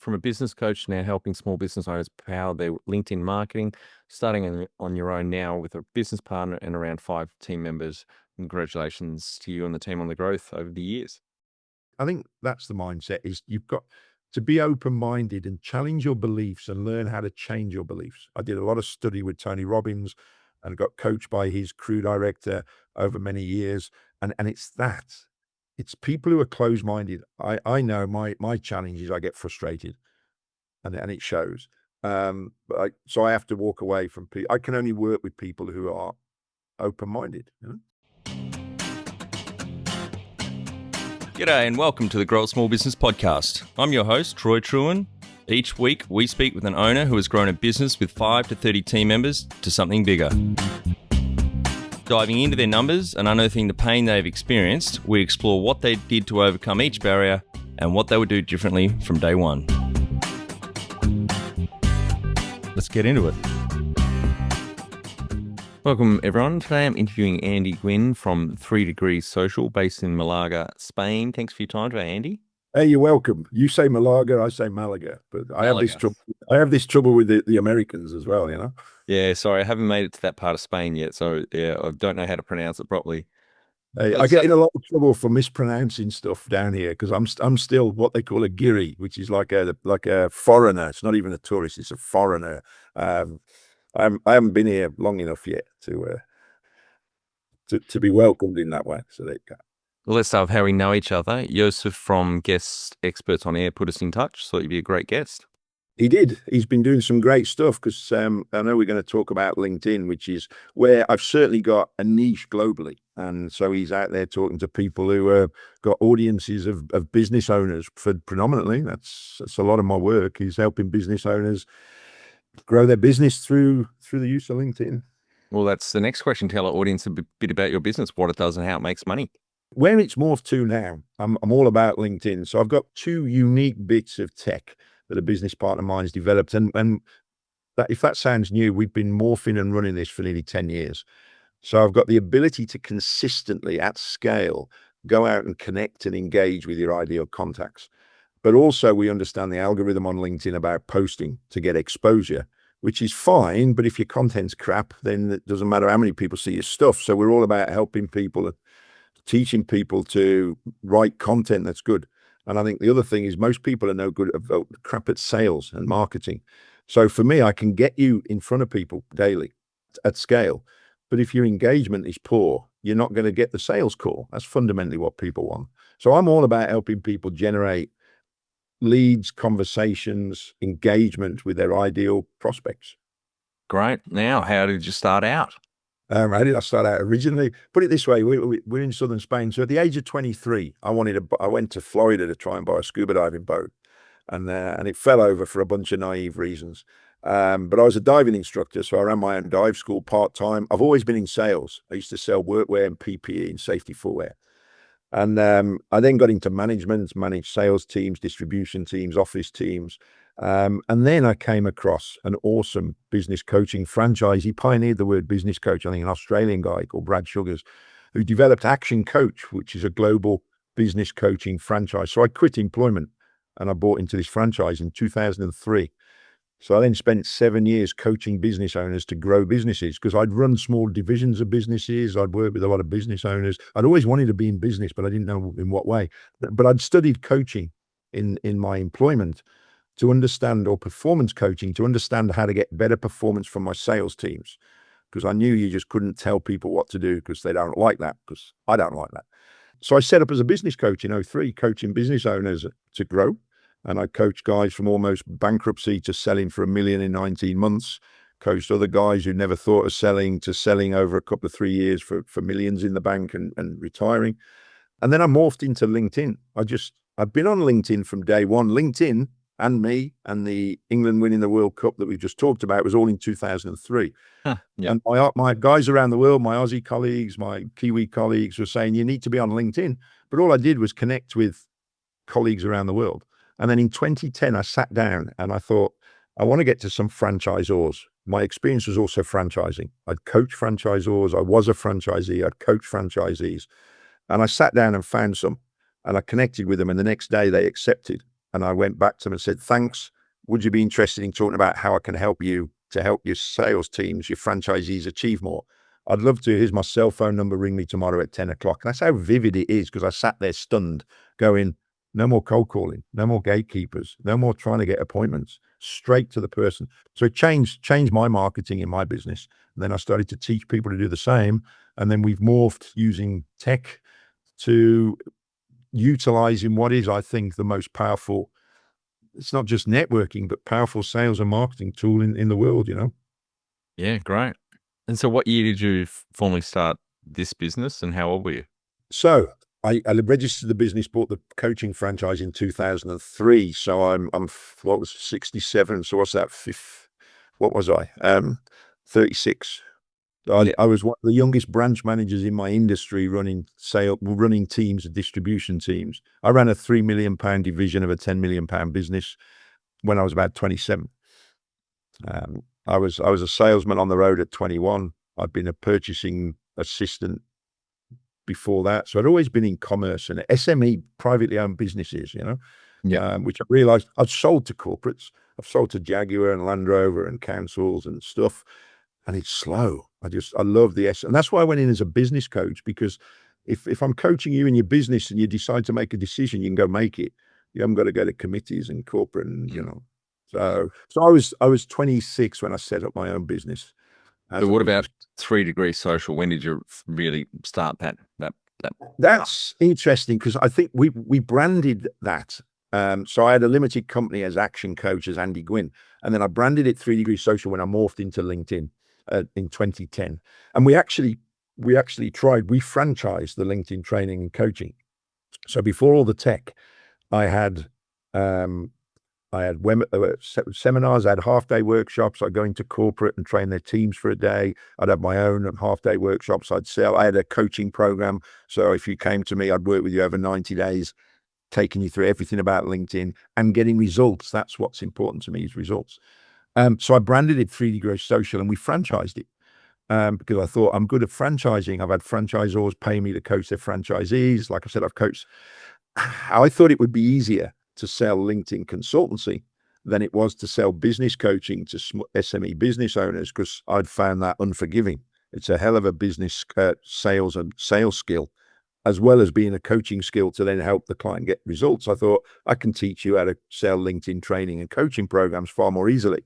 from a business coach now helping small business owners power their LinkedIn marketing, starting on your own now with a business partner and around 5 team members. Congratulations to you and the team on the growth over the years. I think that's the mindset, is you've got to be open-minded and challenge your beliefs and learn how to change your beliefs. I did a lot of study with Tony Robbins and got coached by his crew director over many years. And it's people who are closed-minded. I know my challenge is I get frustrated and it shows. So I have to walk away from people. I can only work with people who are open-minded, you know? G'day and welcome to the Grow a Small Business Podcast. I'm your host, Troy Truen. Each week, we speak with an owner who has grown a business with 5 to 30 team members to something bigger. Diving into their numbers and unearthing the pain they've experienced, we explore what they did to overcome each barrier and what they would do differently from day one. Let's get into it. Welcome, everyone. Today I'm interviewing Andy Gwynn from 3 Degrees Social, based in Malaga, Spain. Thanks for your time today, Andy. Hey, you're welcome. You say Malaga, I say Malaga, but I have this trouble with the Americans as well, you know? Yeah, sorry, I haven't made it to that part of Spain yet, so yeah, I don't know how to pronounce it properly. Hey, I get in a lot of trouble for mispronouncing stuff down here because I'm still what they call a giri, which is like a foreigner. It's not even a tourist; it's a foreigner. I haven't been here long enough yet to be welcomed in that way. So there you go. Well, let's start with how we know each other. Joseph from Guest Experts on Air put us in touch, thought you'd be a great guest. He did. He's been doing some great stuff because I know we're going to talk about LinkedIn, which is where I've certainly got a niche globally. And so he's out there talking to people who got audiences of business owners predominantly. That's a lot of my work. He's helping business owners grow their business through the use of LinkedIn. Well, that's the next question. Tell our audience a bit about your business, what it does and how it makes money. Where it's morphed to now, I'm all about LinkedIn. So I've got 2 unique bits of tech that a business partner of mine's developed. And that, if that sounds new, we've been morphing and running this for nearly 10 years. So I've got the ability to consistently, at scale, go out and connect and engage with your ideal contacts. But also we understand the algorithm on LinkedIn about posting to get exposure, which is fine. But if your content's crap, then it doesn't matter how many people see your stuff. So we're all about helping people, teaching people to write content that's good. And I think the other thing is most people are no good about crap at sales and marketing. So for me, I can get you in front of people daily at scale. But if your engagement is poor, you're not going to get the sales call. That's fundamentally what people want. So I'm all about helping people generate leads, conversations, engagement with their ideal prospects. Great. Now, how did you start out? How did I start out originally? Put it this way, we're in southern Spain. So at the age of 23, I went to Florida to try and buy a scuba diving boat, and it fell over for a bunch of naive reasons. But I was a diving instructor, so I ran my own dive school part-time. I've always been in sales. I used to sell workwear and PPE and safety footwear. And I then got into management, managed sales teams, distribution teams, office teams. And then I came across an awesome business coaching franchise. He pioneered the word business coach, I think an Australian guy called Brad Sugars, who developed Action Coach, which is a global business coaching franchise. So I quit employment and I bought into this franchise in 2003. So I then spent 7 years coaching business owners to grow businesses because I'd run small divisions of businesses. I'd worked with a lot of business owners. I'd always wanted to be in business, but I didn't know in what way. But I'd studied coaching in my employment to understand, or performance coaching, to understand how to get better performance from my sales teams. Because I knew you just couldn't tell people what to do because they don't like that, because I don't like that. So I set up as a business coach in 2003, coaching business owners to grow. And I coached guys from almost bankruptcy to selling for $1 million in 19 months. Coached other guys who never thought of selling to selling over a couple of 3 years for millions in the bank and retiring. And then I morphed into LinkedIn. I've been on LinkedIn from day one. LinkedIn and me and the England winning the World Cup that we've just talked about was all in 2003. Yeah. And my guys around the world, my Aussie colleagues, my Kiwi colleagues were saying, you need to be on LinkedIn. But all I did was connect with colleagues around the world. And then in 2010, I sat down and I thought, I want to get to some franchisors. My experience was also franchising. I'd coach franchisors. I was a franchisee. I'd coach franchisees. And I sat down and found some, and I connected with them. And the next day they accepted. and I went back to them and said, thanks. Would you be interested in talking about how I can help you to help your sales teams, your franchisees achieve more? I'd love to. Here's my cell phone number. Ring me tomorrow at 10 o'clock. And that's how vivid it is, because I sat there stunned going, no more cold calling, no more gatekeepers, no more trying to get appointments, straight to the person. So it changed my marketing in my business. And then I started to teach people to do the same. And then we've morphed using tech to utilizing what is, I think, the most powerful, it's not just networking, but powerful sales and marketing tool in the world, Yeah, great. And so what year did you formally start this business, and how old were you? So I registered the business, bought the coaching franchise in 2003. So I'm what was 67. So what's that? What was I? 36. Yeah. I was one of the youngest branch managers in my industry, running teams and distribution teams. I ran a £3 million division of a £10 million business when I was about 27. I was a salesman on the road at 21. I'd been a purchasing assistant before that. So I'd always been in commerce and SME, privately owned businesses, Yeah. which I realized I'd sold to corporates. I've sold to Jaguar and Land Rover and councils and stuff. And it's slow. I love the and that's why I went in as a business coach, because if I'm coaching you in your business and you decide to make a decision, you can go make it. You haven't got to go to committees and corporate and, So I was 26 when I set up my own business So as a what business. about 3 Degrees Social? When did you really start that? That's interesting, because I think we branded that. So I had a limited company as Action Coach as Andy Gwynn, and then I branded it 3 Degrees Social when I morphed into LinkedIn in 2010. And we actually tried. We franchised the LinkedIn training and coaching. So before all the tech, I had seminars, I had half-day workshops. I'd go into corporate and train their teams for a day. I'd have my own half-day workshops I'd sell. I had a coaching program. So if you came to me, I'd work with you over 90 days, taking you through everything about LinkedIn and getting results. That's what's important to me, is results. So I branded it 3D Growth Social, and we franchised it. Because I thought, I'm good at franchising. I've had franchisors pay me to coach their franchisees. Like I said, I've coached. I thought it would be easier to sell LinkedIn consultancy than it was to sell business coaching to SME business owners, because I'd found that unforgiving. It's a hell of a business sales skill, as well as being a coaching skill to then help the client get results. I thought, I can teach you how to sell LinkedIn training and coaching programs far more easily.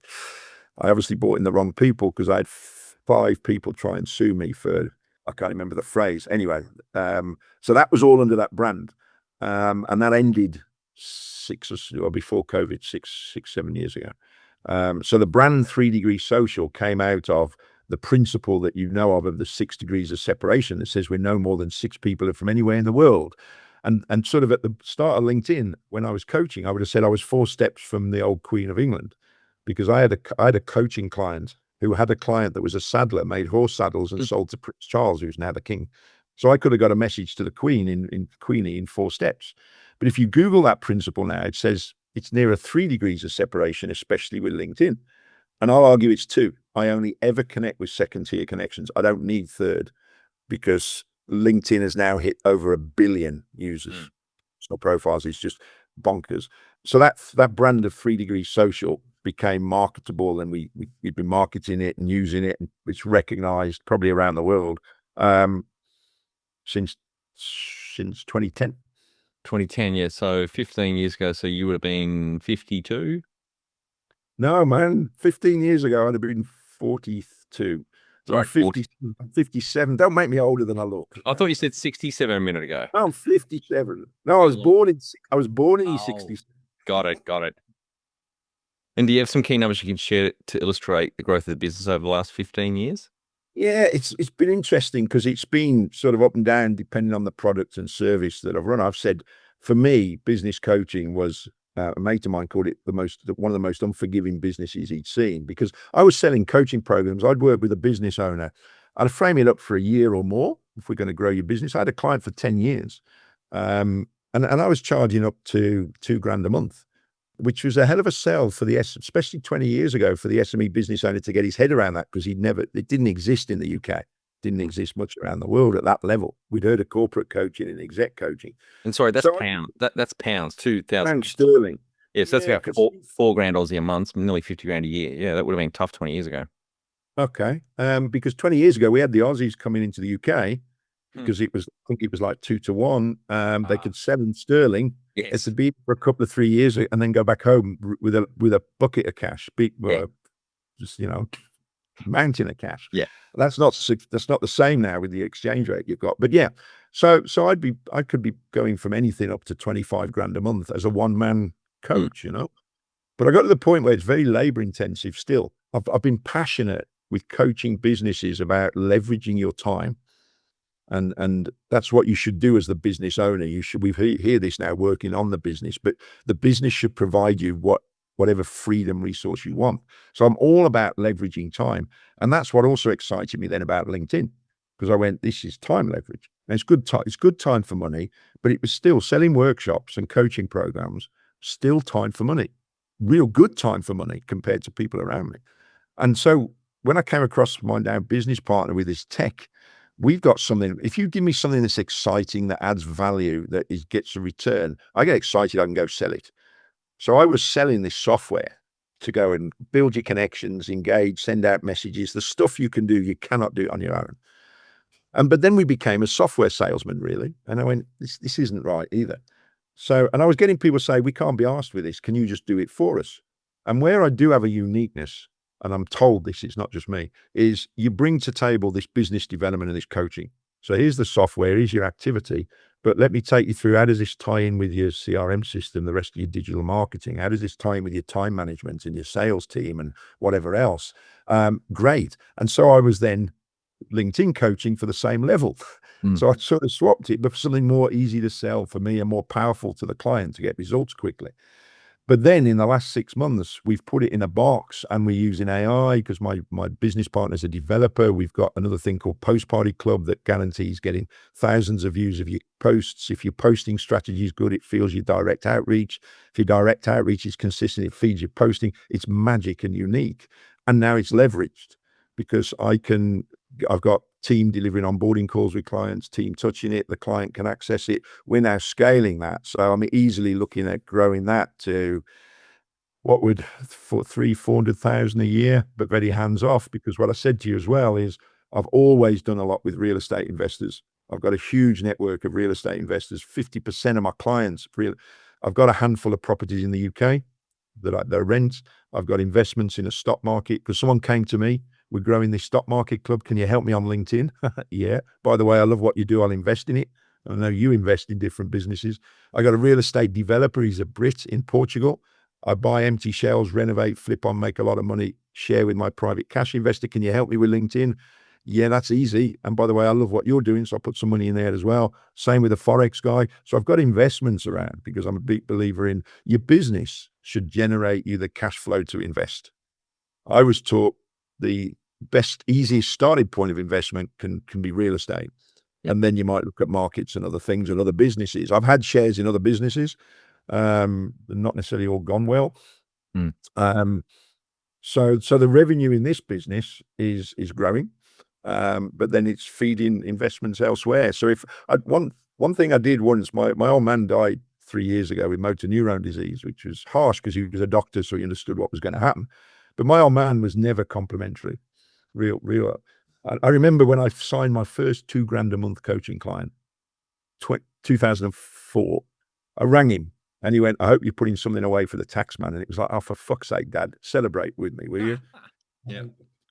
I obviously brought in the wrong people, because I had 5 people try and sue me for, I can't remember the phrase. Anyway, so that was all under that brand. And that ended before COVID, 7 years ago. So the brand 3 Degrees Social came out of the principle that of the 6 degrees of separation, that says we're no more than 6 people from anywhere in the world. And sort of at the start of LinkedIn, when I was coaching, I would have said I was 4 steps from the old Queen of England, because I had a coaching client who had a client that was a saddler, made horse saddles and sold to Prince Charles, who's now the king. So I could have got a message to the Queen in Queenie in 4 steps. But if you Google that principle now, it says it's nearer 3 degrees of separation, especially with LinkedIn. And I'll argue it's 2. I only ever connect with second-tier connections. I don't need third, because LinkedIn has now hit over 1 billion users. So profiles is just bonkers. So that brand of 3 Degrees Social became marketable, and we've been marketing it and using it, and it's recognized probably around the world since 2010. 2010, yeah. So 15 years ago, so you would have been 52? No, man, 15 years ago, I'd have been 42. So I'm 57. Don't make me older than I look. I thought you said 67 a minute ago. I'm 57. No, I was born in 67. Got it. And do you have some key numbers you can share to illustrate the growth of the business over the last 15 years? Yeah, it's been interesting, because it's been sort of up and down depending on the product and service that I've run. I've said, for me, business coaching was, a mate of mine called it one of the most unforgiving businesses he'd seen, because I was selling coaching programs. I'd work with a business owner. I'd frame it up for a year or more. If we're going to grow your business, I had a client for 10 years. And I was charging up to $2,000 a month, which was a hell of a sell for especially 20 years ago, for the SME business owner to get his head around that, because it didn't exist in the UK, didn't exist much around the world at that level. We'd heard of corporate coaching and exec coaching. And sorry, that's pounds. That's pounds, 2,000. Pound sterling. Yeah, so that's Yeah, about 'cause four grand Aussie a month, nearly 50 grand a year. Yeah, that would have been tough 20 years ago. okay. Because 20 years ago we had the Aussies coming into the UK Hmm. because I think it was like 2-1. They Ah, could sell in sterling. It's to yes. be for a couple of 3 years and then go back home with a bucket of cash, big, Yeah. just mountain of cash. Yeah. That's not the same now with the exchange rate you've got. But yeah, so I could be going from anything up to 25 grand a month as a one man Mm. coach. But I got to the point where it's very labor intensive still. I've been passionate with coaching businesses about leveraging your time. And that's what you should do as the business owner. We hear this now working on the business, but the business should provide you whatever freedom resource you want. So I'm all about leveraging time. And that's what also excited me then about LinkedIn, because I went, this is time leverage. And it's good time for money, but it was still selling workshops and coaching programs, still time for money, real good time for money compared to people around me. And so when I came across my now business partner with this tech, we've got something. If you give me something that's exciting, that adds value, gets a return, I get excited, I can go sell it. So I was selling this software to go and build your connections, engage, send out messages, the stuff you can do, you cannot do on your own. But then we became a software salesman, really. And I went, this isn't right either. And I was getting people say, we can't be asked with this. Can you just do it for us? And where I do have a uniqueness, and I'm told this, it's not just me, is you bring to table this business development and this coaching. So here's the software, here's your activity, but let me take you through, how does this tie in with your CRM system, the rest of your digital marketing? How does this tie in with your time management and your sales team and whatever else? Great. And so I was then LinkedIn coaching for the same level. Mm. So I sort of swapped it, but for something more easy to sell for me and more powerful to the client to get results quickly. But then in the last 6 months, we've put it in a box and we're using AI because my business partner's a developer. We've got another thing called Post Party Club that guarantees getting thousands of views of your posts. If your posting strategy is good, it feeds your direct outreach. If your direct outreach is consistent, it feeds your posting. It's magic and unique. And now it's leveraged because I've got team delivering onboarding calls with clients, team touching it, the client can access it. We're now scaling that. So I'm easily looking at growing that to what would for 400,000 a year, but very hands off, because what I said to you as well is I've always done a lot with real estate investors. I've got a huge network of real estate investors. 50% of my clients, I've got a handful of properties in the UK that I rent. I've got investments in a stock market because someone came to me, we're growing this stock market club. Can you help me on LinkedIn? Yeah. By the way, I love what you do. I'll invest in it. I know you invest in different businesses. I got a real estate developer. He's a Brit in Portugal. I buy empty shells, renovate, flip on, make a lot of money, share with my private cash investor. Can you help me with LinkedIn? Yeah, that's easy. And by the way, I love what you're doing, so I'll put some money in there as well. Same with a Forex guy. So I've got investments around because I'm a big believer in your business should generate you the cash flow to invest. I was taught the best, easiest starting point of investment can be real estate. Yep. And then you might look at markets and other things and other businesses. I've had shares in other businesses, not necessarily all gone well. Mm. So the revenue in this business is growing, but then it's feeding investments elsewhere. So one thing I did once, my old man died 3 years ago with motor neurone disease, which was harsh because he was a doctor, so he understood what was going to happen. But my old man was never complimentary. Real. I remember when I signed my first 2 grand a month coaching client, 2004. I rang him and he went, I hope you're putting something away for the tax man. And it was like, oh, for fuck's sake, Dad, celebrate with me, will you? Yeah.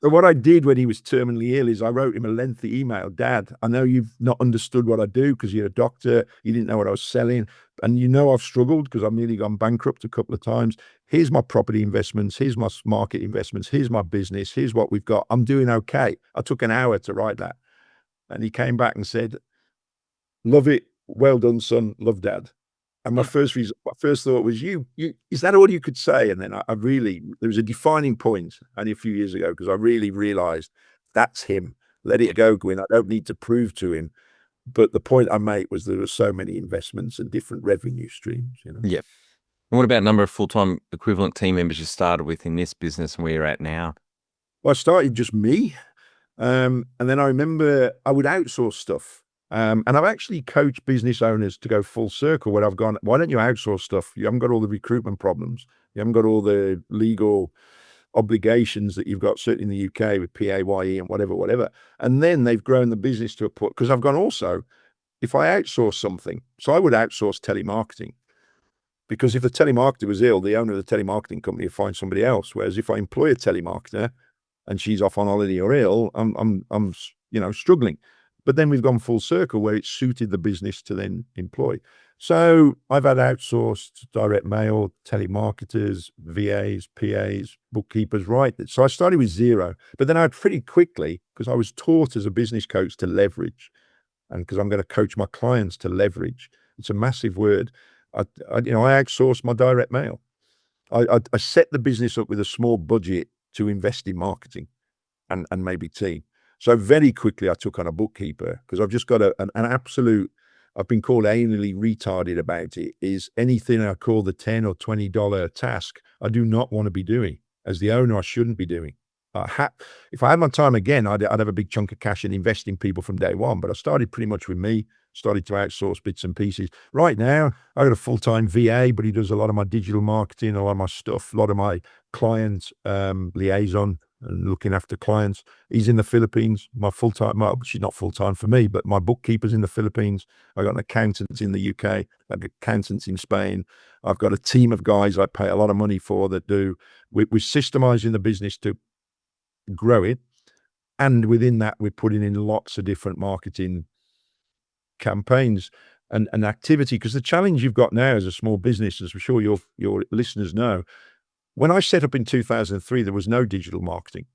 But what I did when he was terminally ill is I wrote him a lengthy email. Dad, I know you've not understood what I do because you're a doctor. You didn't know what I was selling. And you know I've struggled because I've nearly gone bankrupt a couple of times. Here's my property investments. Here's my market investments. Here's my business. Here's what we've got. I'm doing okay. I took an hour to write that. And he came back and said, love it. Well done, son. Love, Dad. And my first thought was, you is that all you could say? And then I really, there was a defining point only a few years ago because I really realized that's him. Let it go, Gwynn. I don't need to prove to him. But the point I made was there were so many investments and different revenue streams. Yep. And what about number of full-time equivalent team members you started with in this business and where you're at now? Well, I started just me. And then I remember I would outsource stuff. And I've actually coached business owners to go full circle where I've gone, why don't you outsource stuff? You haven't got all the recruitment problems. You haven't got all the legal obligations that you've got, certainly in the UK with PAYE and whatever. And then they've grown the business to a point, because I've gone also, if I outsource something, so I would outsource telemarketing, because if the telemarketer was ill, the owner of the telemarketing company would find somebody else. Whereas if I employ a telemarketer and she's off on holiday or ill, I'm struggling. But then we've gone full circle where it's suited the business to then employ. So I've had outsourced direct mail, telemarketers, VAs, PAs, bookkeepers, right? So I started with zero, but then I pretty quickly, because I was taught as a business coach to leverage, and because I'm going to coach my clients to leverage. It's a massive word. I outsourced my direct mail. I set the business up with a small budget to invest in marketing and maybe team. So very quickly I took on a bookkeeper, because I've just got an absolute, I've been called anally retarded about it, is anything I call the $10 or $20 task, I do not want to be doing. As the owner, I shouldn't be doing. If I had my time again, I'd have a big chunk of cash and invest in people from day one. But I started pretty much with me, started to outsource bits and pieces. Right now, I got a full-time VA, but he does a lot of my digital marketing, a lot of my stuff, a lot of my client liaison and looking after clients. He's in the Philippines. My full-time, she's not full-time for me, but my bookkeeper's in the Philippines. I got an accountant in the UK, I've got accountants in Spain. I've got a team of guys I pay a lot of money for that do, we're systemizing the business to grow it. And within that, we're putting in lots of different marketing campaigns and activity. Because the challenge you've got now as a small business, as I'm sure your listeners know, when I set up in 2003, there was no digital marketing.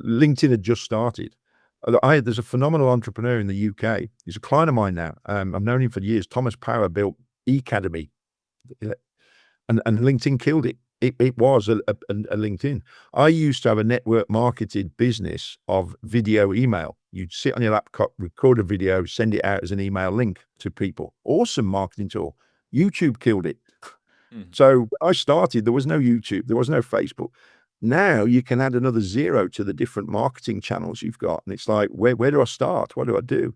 LinkedIn had just started. There's a phenomenal entrepreneur in the UK. He's a client of mine now. I've known him for years. Thomas Power built eAcademy, and LinkedIn killed it. It was a LinkedIn. I used to have a network marketed business of video email. You'd sit on your laptop, record a video, send it out as an email link to people. Awesome marketing tool. YouTube killed it. So I started, there was no YouTube, there was no Facebook. Now you can add another zero to the different marketing channels you've got. And it's like, where do I start? What do I do?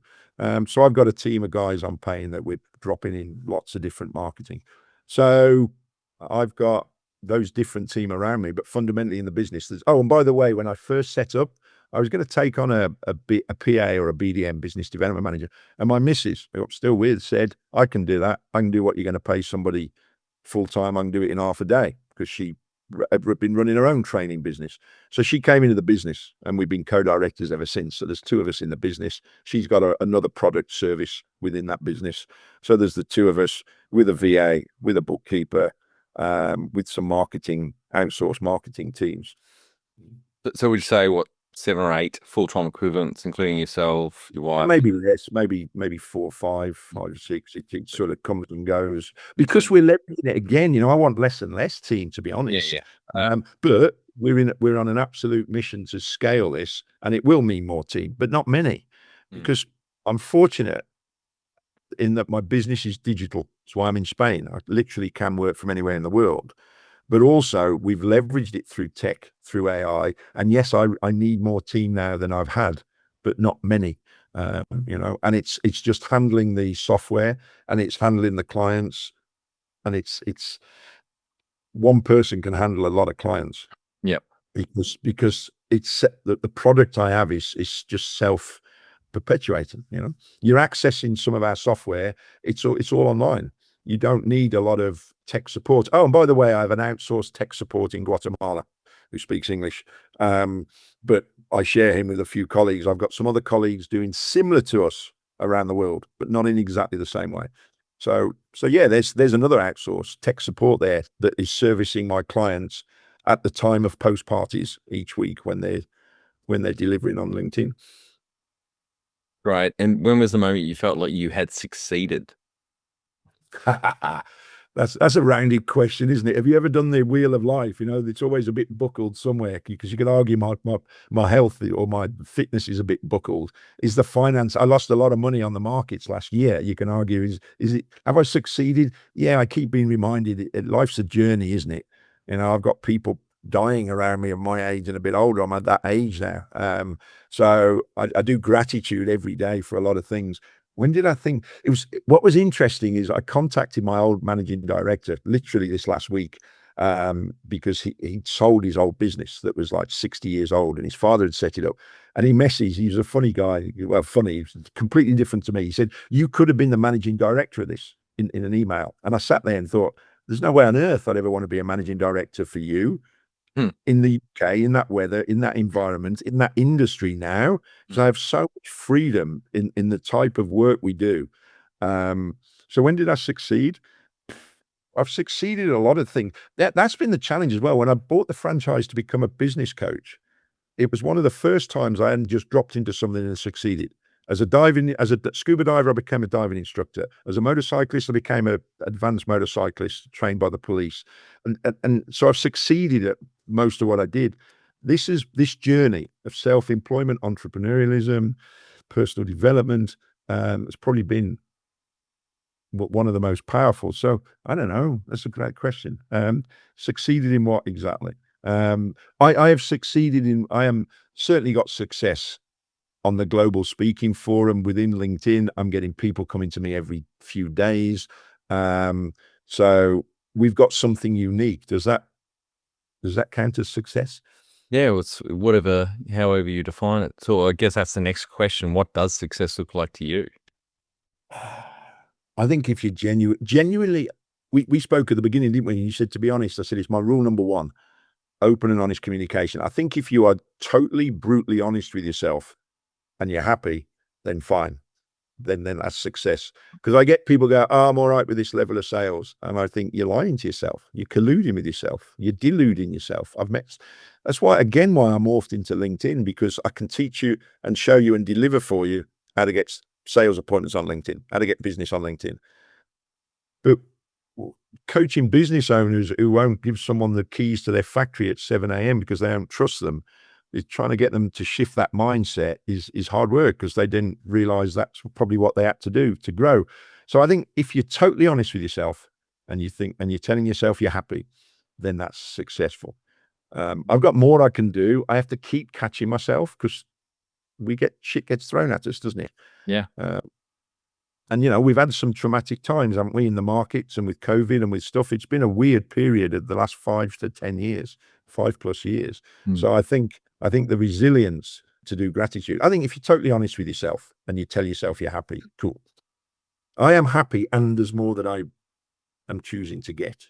So I've got a team of guys I'm paying that we're dropping in lots of different marketing. So I've got those different team around me, but fundamentally in the business, there's, oh, and by the way, when I first set up, I was going to take on a PA or a BDM, business development manager. And my missus, who I'm still with, said, I can do that. I can do what you're going to pay somebody full-time. I can do it in half a day, because she had been running her own training business. So she came into the business and we've been co-directors ever since. So there's two of us in the business. She's got another product service within that business. So there's the two of us with a VA, with a bookkeeper, with some marketing, outsourced marketing teams. So would you say what, 7 or 8 full-time equivalents, including yourself, your wife? Maybe less, maybe 4 or 5, 5 or 6. It sort of comes and goes, because we're leveraging it again. I want less and less team, to be honest. But we're on an absolute mission to scale this, and it will mean more team, but not many, because I'm fortunate in that my business is digital. That's why I'm in Spain. I literally can work from anywhere in the world. But also we've leveraged it through tech, through AI. And yes, I need more team now than I've had, but not many, and it's just handling the software, and it's handling the clients, and it's one person can handle a lot of clients. Yep. Because it's the product I have is just self-perpetuating. You're accessing some of our software. It's all online. You don't need a lot of tech support. Oh, and by the way, I have an outsourced tech support in Guatemala who speaks English. But I share him with a few colleagues. I've got some other colleagues doing similar to us around the world, but not in exactly the same way. So yeah, there's another outsourced tech support there that is servicing my clients at the time of post parties each week when they're delivering on LinkedIn. Right. And when was the moment you felt like you had succeeded? That's a rounded question, isn't it? Have you ever done the wheel of life? It's always a bit buckled somewhere, because you could argue my health or my fitness is a bit buckled. Is the finance? I lost a lot of money on the markets last year. You can argue, is it? Have I succeeded? Yeah, I keep being reminded. Life's a journey, isn't it? I've got people dying around me of my age and a bit older. I'm at that age now. So I do gratitude every day for a lot of things. When did I think it was? What was interesting is I contacted my old managing director literally this last week, because he'd sold his old business that was like 60 years old, and his father had set it up. And he messaged, he was a funny guy, well, funny, completely different to me. He said, "You could have been the managing director of this," in an email. And I sat there and thought, there's no way on earth I'd ever want to be a managing director for you Hmm. in the UK, in that weather, in that environment, in that industry now, because I have so much freedom in the type of work we do. So when did I succeed? I've succeeded at a lot of things. That's been the challenge as well. When I bought the franchise to become a business coach, it was one of the first times I hadn't just dropped into something and succeeded. As a scuba diver, I became a diving instructor. As a motorcyclist, I became an advanced motorcyclist trained by the police, and so I've succeeded at most of what I did. This journey of self-employment, entrepreneurialism, personal development, has probably been one of the most powerful. So I don't know. That's a great question. Succeeded in what exactly? I have succeeded in. I am certainly got success on the global speaking forum within LinkedIn. I'm getting people coming to me every few days. So we've got something unique. Does that count as success? Yeah, well, it's whatever, however you define it. So I guess that's the next question. What does success look like to you? I think if you genuinely, we spoke at the beginning, didn't we? You said, to be honest, I said, it's my rule number one, open and honest communication. I think if you are totally brutally honest with yourself and you're happy, then fine. Then that's success. Because I get people go, "Oh, I'm all right with this level of sales," and I think you're lying to yourself. You're colluding with yourself. You're deluding yourself. That's why I morphed into LinkedIn, because I can teach you and show you and deliver for you how to get sales appointments on LinkedIn, how to get business on LinkedIn. But coaching business owners who won't give someone the keys to their factory at 7 a.m. because they don't trust them, is trying to get them to shift that mindset is hard work, because they didn't realize that's probably what they had to do to grow. So I think if you're totally honest with yourself and you're telling yourself you're happy, then that's successful. I've got more I can do. I have to keep catching myself, because shit gets thrown at us, doesn't it? Yeah. And we've had some traumatic times, haven't we, in the markets and with COVID and with stuff. It's been a weird period of the last 5 to 10 years, 5+ years. Mm. So I think the resilience to do gratitude. I think if you're totally honest with yourself and you tell yourself you're happy, cool. I am happy, and there's more that I am choosing to get.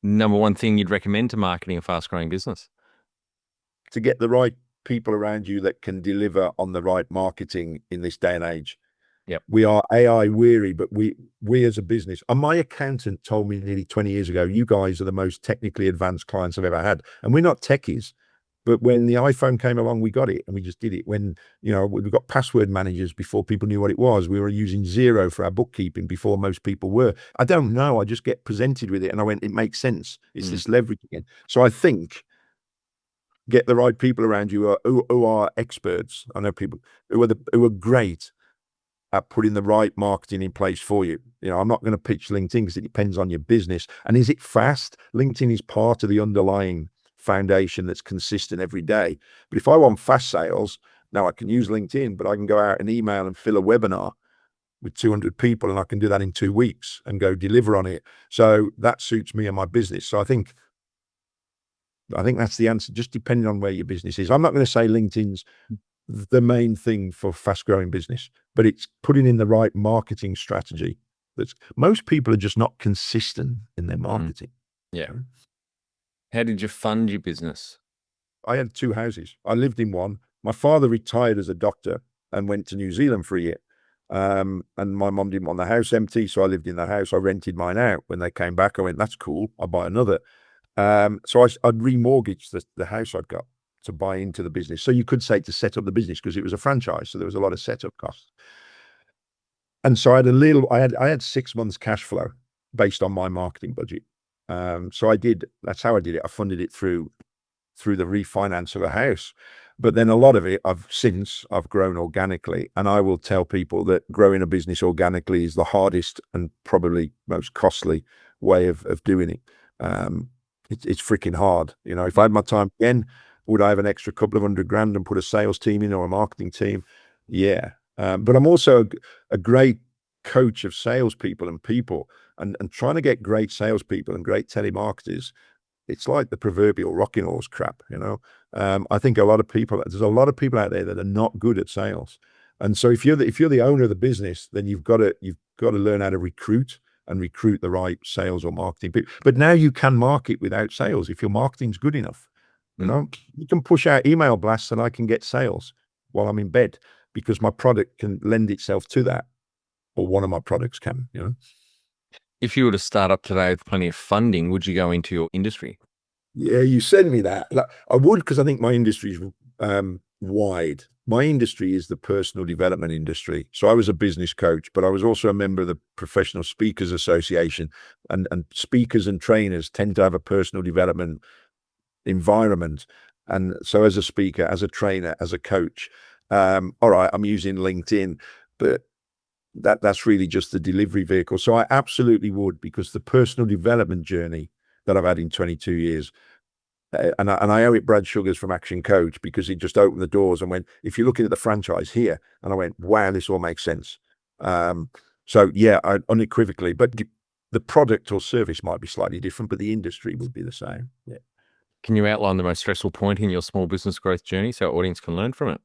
Number one thing you'd recommend to marketing a fast growing business? To get the right people around you that can deliver on the right marketing in this day and age. Yep. We are AI weary, but we as a business, and my accountant told me nearly 20 years ago, "You guys are the most technically advanced clients I've ever had." And we're not techies, but when the iPhone came along, we got it and we just did it. When, we got password managers before people knew what it was. We were using Xero for our bookkeeping before most people were. I don't know. I just get presented with it and I went, it makes sense. It's this leverage again. So I think get the right people around you who are experts. I know people who are great at putting the right marketing in place for you. I'm not going to pitch LinkedIn because it depends on your business. And is it fast? LinkedIn is part of the underlying foundation that's consistent every day. But if I want fast sales, now I can use LinkedIn, but I can go out and email and fill a webinar with 200 people, and I can do that in 2 weeks and go deliver on it. So that suits me and my business. So I think that's the answer, just depending on where your business is. I'm not going to say LinkedIn's the main thing for fast growing business, but it's putting in the right marketing strategy. Most people are just not consistent in their marketing. Yeah. How did you fund your business? I had 2 houses. I lived in one. My father retired as a doctor and went to New Zealand for a year. And my mom didn't want the house empty, so I lived in the house. I rented mine out. When they came back, I went, "That's cool. I'll buy another." So I'd remortgaged the house I'd got to buy into the business. So you could say to set up the business, because it was a franchise. So there was a lot of setup costs. And so I had 6 months cash flow based on my marketing budget. So that's how I did it. I funded it through the refinance of a house. But then a lot of it, I've grown organically. And I will tell people that growing a business organically is the hardest and probably most costly way of doing it. it's freaking hard. You know, if I had my time again, would I have an extra couple of $100,000 and put a sales team in or a marketing team? Yeah. But I'm also a great coach of salespeople and people, and trying to get great salespeople and great telemarketers. It's like the proverbial rocking horse crap, you know. I think there's a lot of people out there that are not good at sales. And so if you're the owner of the business, then you've got to learn how to recruit and recruit the right sales or marketing people. But now you can market without sales if your marketing's good enough. You Mm. know, you can push out email blasts and I can get sales while I'm in bed because my product can lend itself to that, or one of my products can, you know. If you were to start up today with plenty of funding, would you go into your industry? Yeah, you send me that. Like, I would, because I think my industry is wide. My industry is the personal development industry. So I was a business coach, but I was also a member of the Professional Speakers Association, and speakers and trainers tend to have a personal development environment. And so as a speaker, as a trainer, as a coach, all right, I'm using LinkedIn, but that's really just the delivery vehicle. So I absolutely would, because the personal development journey that I've had in 22 years, and I owe it Brad Sugars from Action Coach, because he just opened the doors and went, if you're looking at the franchise here, and I went, wow, this all makes sense. So yeah, unequivocally, but the product or service might be slightly different, but the industry would be the same. Yeah. Can you outline the most stressful point in your small business growth journey so our audience can learn from it?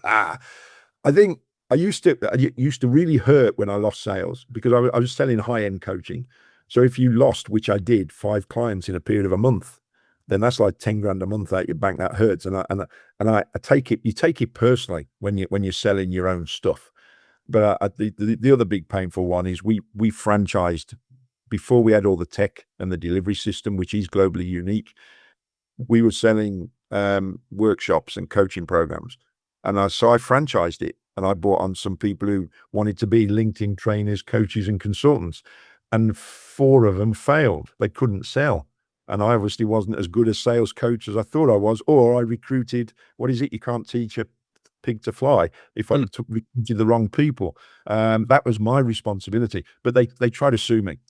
I think I used to really hurt when I lost sales, because I was selling high-end coaching. So if you lost, which I did, 5 clients in a period of a month, then that's like 10 grand a month out your bank. That hurts. And I take it, you take it personally when you're selling your own stuff. But the other big painful one is we franchised before we had all the tech and the delivery system, which is globally unique. We were selling workshops and coaching programs. And so I franchised it, and I brought on some people who wanted to be LinkedIn trainers, coaches, and consultants. And 4 of them failed. They couldn't sell. And I obviously wasn't as good a sales coach as I thought I was, or I recruited, what is it? You can't teach a pig to fly. If I Mm. recruited the wrong people, that was my responsibility. But they tried to sue me.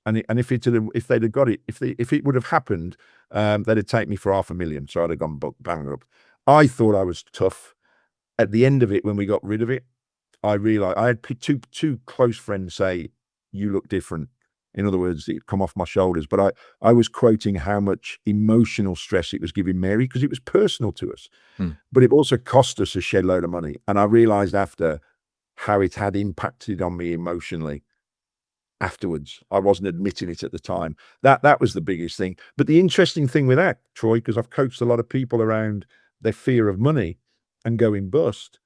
And if they'd have got it, if it would have happened, they'd have taken me for $500,000. So I'd have gone bankrupt. I thought I was tough. At the end of it, when we got rid of it, I realized I had two close friends say, "You look different." In other words, it come off my shoulders. But I was quoting how much emotional stress it was giving Mary, because it was personal to us. Mm. But it also cost us a shed load of money. And I realized after how it had impacted on me emotionally afterwards. I wasn't admitting it at the time. That was the biggest thing. But the interesting thing with that, Troy, because I've coached a lot of people around their fear of money and going bust.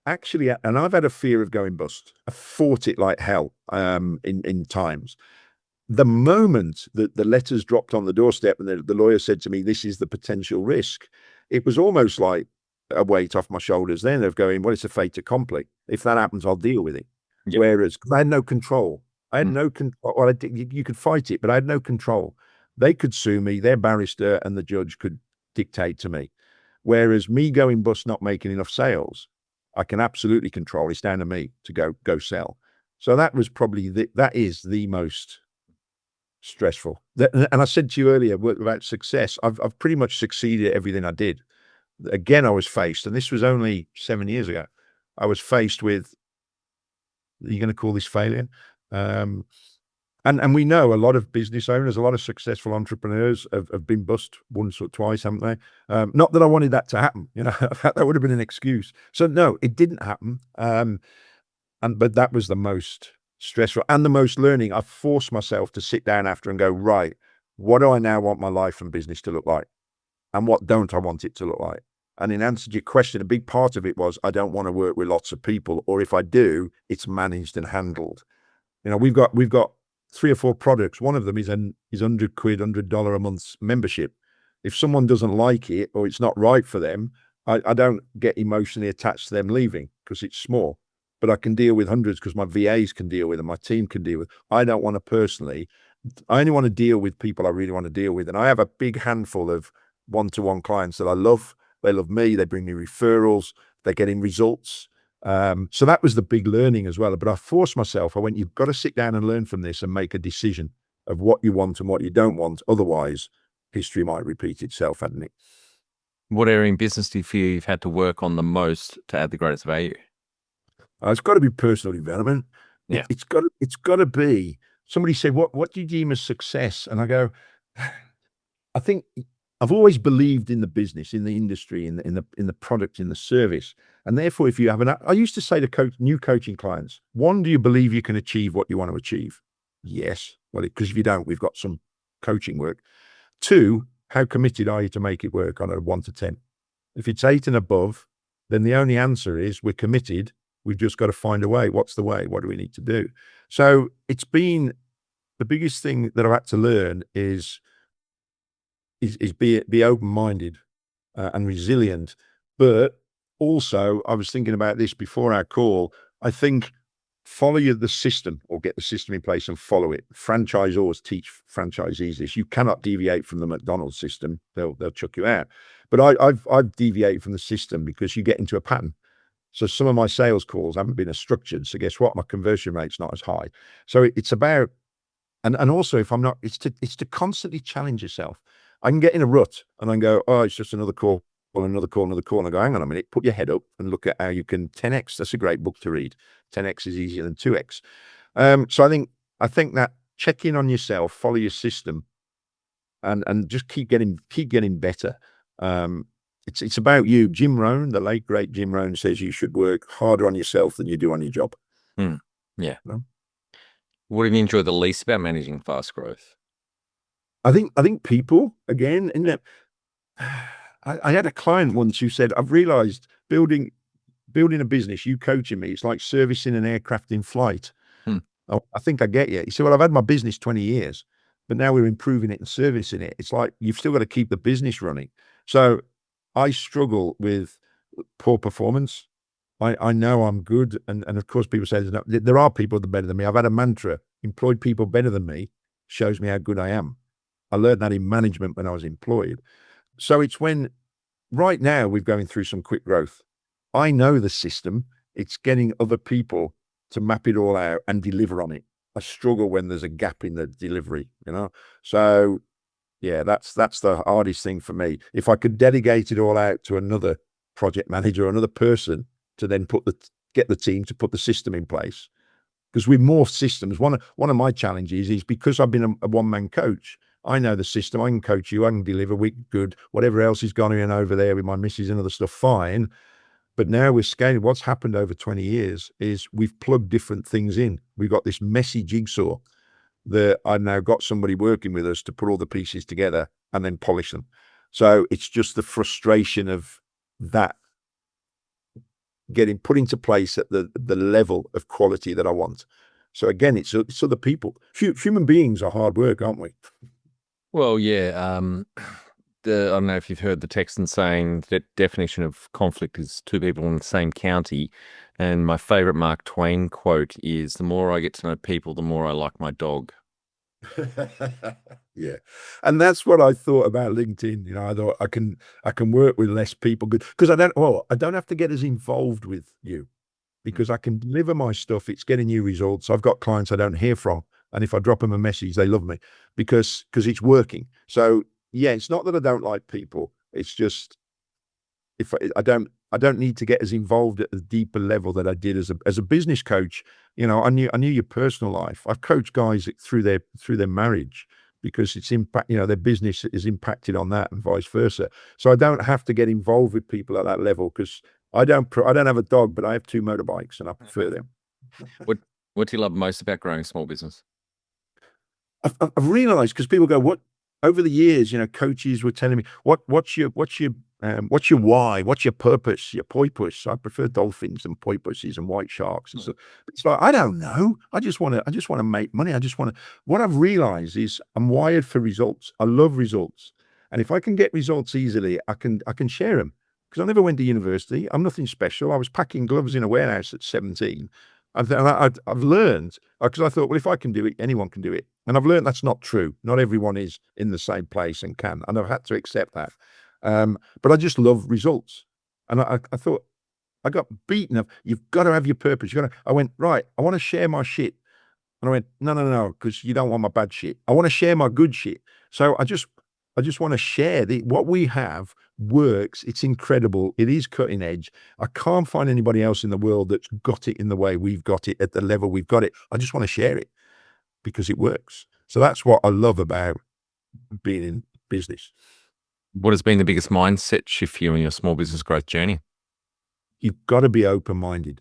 Actually, and I've had a fear of going bust. I fought it like hell in times. The moment that the letters dropped on the doorstep and the lawyer said to me, "This is the potential risk," it was almost like a weight off my shoulders then, of going, well, it's a fait accompli. If that happens, I'll deal with it. Yep. Whereas 'cause I had no control. I had Mm. no control. Well, you could fight it, but I had no control. They could sue me, their barrister and the judge could dictate to me. Whereas me going bust, not making enough sales, I can absolutely control. It's down to me to go sell. So that was probably that is the most stressful. And I said to you earlier about success. I've pretty much succeeded at everything I did. Again, I was faced, and this was only 7 years ago. I was faced with, are you going to call this failure? And we know a lot of business owners, a lot of successful entrepreneurs have been bust once or twice, haven't they? Not that I wanted that to happen, you know, that would have been an excuse. So no, it didn't happen. But that was the most stressful and the most learning. I forced myself to sit down after and go, right, what do I now want my life and business to look like? And what don't I want it to look like? And in answer to your question, a big part of it was, I don't want to work with lots of people, or if I do, it's managed and handled. You know, we've got 3 or 4 products. One of them is £100, $100 a month membership. If someone doesn't like it or it's not right for them, I don't get emotionally attached to them leaving because it's small. But I can deal with hundreds because my VAs can deal with them, my team can deal with. I don't want to personally. I only want to deal with people I really want to deal with. And I have a big handful of one-to-one clients that I love. They love me. They bring me referrals. They're getting results. So that was the big learning as well. But I forced myself. I went, you've got to sit down and learn from this and make a decision of what you want and what you don't want. Otherwise, history might repeat itself, hadn't it? What area in business do you feel you've had to work on the most to add the greatest value? It's got to be personal development. Yeah. It's got to be. Somebody said, "What do you deem as success?" And I go, I think I've always believed in the business, in the industry, in the product, in the service, and therefore, if you have I used to say to new coaching clients, one, do you believe you can achieve what you want to achieve? Yes. Well, because if you don't, we've got some coaching work. Two, how committed are you to make it work on a 1 to 10? If it's 8 and above, then the only answer is we're committed. We've just got to find a way. What's the way? What do we need to do? So it's been the biggest thing that I've had to learn is be open-minded and resilient. But also, I was thinking about this before our call. I think follow the system, or get the system in place and follow it. Franchisors teach franchisees this. You cannot deviate from the McDonald's system. They'll chuck you out. But I've deviated from the system because you get into a pattern. So some of my sales calls haven't been as structured. So guess what? My conversion rate's not as high. So it's about, and also, if I'm not, it's to constantly challenge yourself. I can get in a rut and I can go, oh, it's just another call, or another call, another call. And I go, hang on a minute, put your head up and look at how you can 10x. That's a great book to read. 10x is easier than 2x. So I think that check in on yourself, follow your system, and just keep getting better. It's about you. Jim Rohn, the late great Jim Rohn, says you should work harder on yourself than you do on your job. Yeah. You know? What have you enjoyed the least about managing fast growth? I think people, again, in that, I had a client once who said, I've realized building a business, you coaching me, it's like servicing an aircraft in flight. Oh, I think I get you. He said, well, I've had my business 20 years, but now we're improving it and servicing it. It's like you've still got to keep the business running. So I struggle with poor performance. I know I'm good. And of course, people say there are people that are better than me. I've had a mantra: employed people better than me shows me how good I am. I learned that in management when I was employed. So it's when right now we're going through some quick growth. I know the system. It's getting other people to map it all out and deliver on it. I struggle when there's a gap in the delivery, So yeah, that's the hardest thing for me. If I could delegate it all out to another project manager or another person to then get the team to put the system in place. Because with more systems, one of my challenges is because I've been a one-man coach, I know the system. I can coach you. I can deliver. We good. Whatever else is going on over there with my missus and other stuff, fine. But now we're scaling. What's happened over 20 years is we've plugged different things in. We've got this messy jigsaw that I've now got somebody working with us to put all the pieces together and then polish them. So it's just the frustration of that getting put into place at the level of quality that I want. So again, it's other people. Human beings are hard work, aren't we? Well, yeah. I don't know if you've heard the Texan saying that definition of conflict is two people in the same county. And my favorite Mark Twain quote is, the more I get to know people, the more I like my dog. Yeah. And that's what I thought about LinkedIn. I thought I can work with less people because I don't have to get as involved with you because I can deliver my stuff. It's getting you results. I've got clients I don't hear from. And if I drop them a message, they love me because it's working. So yeah, it's not that I don't like people. It's just if I don't need to get as involved at the deeper level that I did as a business coach. I knew your personal life. I've coached guys through their marriage because it's impact. Their business is impacted on that and vice versa. So I don't have to get involved with people at that level because I don't have a dog, but I have 2 motorbikes and I prefer them. What do you love most about growing a small business? I've realized because people go, what over the years, coaches were telling me, what's your why? What's your purpose? Your purpose. I prefer dolphins and porpoises and white sharks. And so it's like, I don't know. I just want to make money. What I've realized is I'm wired for results. I love results. And if I can get results easily, I can share them because I never went to university. I'm nothing special. I was packing gloves in a warehouse at 17. I've learned because I thought, well, if I can do it, anyone can do it. And I've learned that's not true. Not everyone is in the same place and can. And I've had to accept that. But I just love results. And I thought I got beaten up. You've got to have your purpose. I went, right, I want to share my shit. And I went, no, because you don't want my bad shit. I want to share my good shit. So I just I just want to share what we have works. It's incredible. It is cutting edge. I can't find anybody else in the world that's got it in the way we've got it at the level we've got it. I just want to share it because it works. So that's what I love about being in business. What has been the biggest mindset shift for you in your small business growth journey? You've got to be open-minded.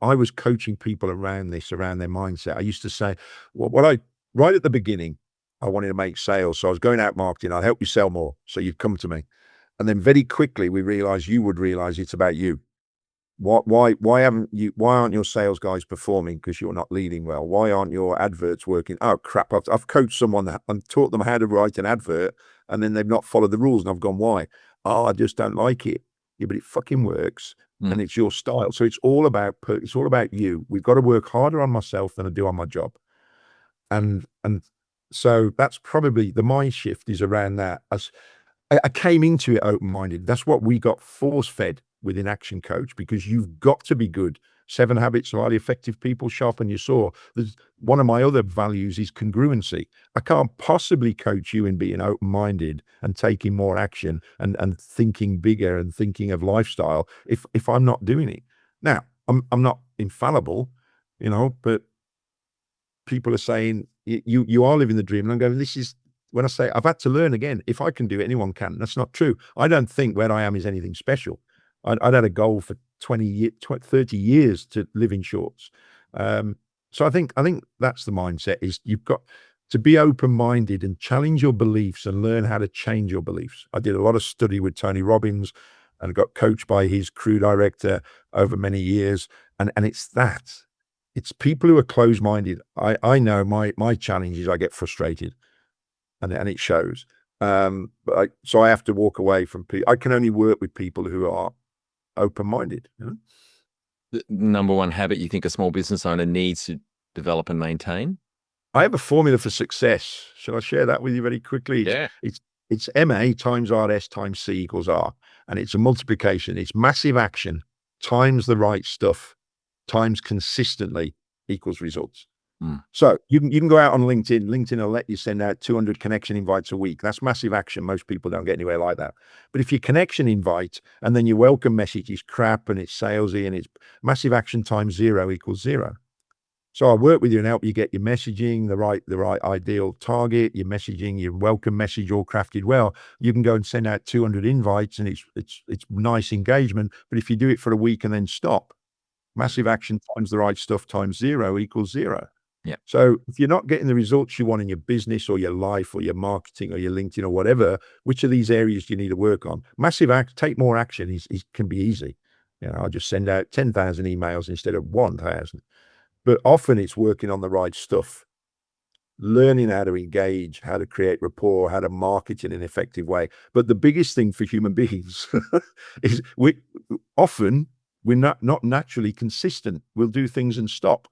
I was coaching people around their mindset. I used to say, right at the beginning, I wanted to make sales. So I was going out marketing. I'll help you sell more. So you'd come to me. And then very quickly we realized you would realize it's about you. Why aren't your sales guys performing? Because you're not leading well. Why aren't your adverts working? Oh crap. I've coached someone and taught them how to write an advert, and then they've not followed the rules. And I've gone, why? Oh, I just don't like it. Yeah, but it fucking works. And it's your style. So it's all about you. We've got to work harder on myself than I do on my job. And so that's probably the mind shift is around that. As I came into it open-minded. That's what we got force-fed within Action Coach, because you've got to be good. 7 Habits of Highly Effective People, sharpen your saw. One of my other values is congruency. I can't possibly coach you in being open-minded and taking more action and thinking bigger and thinking of lifestyle if I'm not doing it. Now, I'm not infallible, but people are saying you are living the dream, and I'm going, this is when I say I've had to learn again. If I can do it, anyone can. That's not true. I don't think where I am is anything special. I'd had a goal for 30 years to live in shorts. So I think that's the mindset, is you've got to be open-minded and challenge your beliefs and learn how to change your beliefs. I did a lot of study with Tony Robbins and got coached by his crew director over many years. And it's people who are closed-minded. I know my challenge is I get frustrated, and it shows. So I have to walk away from people. I can only work with people who are open-minded. The number one habit you think a small business owner needs to develop and maintain? I have a formula for success. Shall I share that with you very quickly? Yeah. It's MA times RS times C equals R, and it's a multiplication. It's massive action times the right stuff times consistently equals results. So you can go out on LinkedIn. LinkedIn will let you send out 200 connection invites a week. That's massive action. Most people don't get anywhere like that. But if your connection invite and then your welcome message is crap and it's salesy and it's massive action times 0 equals 0. So I work with you and help you get your messaging, the right ideal target, your messaging, your welcome message all crafted well. You can go and send out 200 invites and it's nice engagement. But if you do it for a week and then stop, massive action times the right stuff times 0 equals 0. Yeah. So if you're not getting the results you want in your business or your life or your marketing or your LinkedIn or whatever, which of these areas do you need to work on? Take more action can be easy. I'll just send out 10,000 emails instead of 1,000. But often it's working on the right stuff, learning how to engage, how to create rapport, how to market in an effective way. But the biggest thing for human beings is we're not naturally consistent. We'll do things and stop.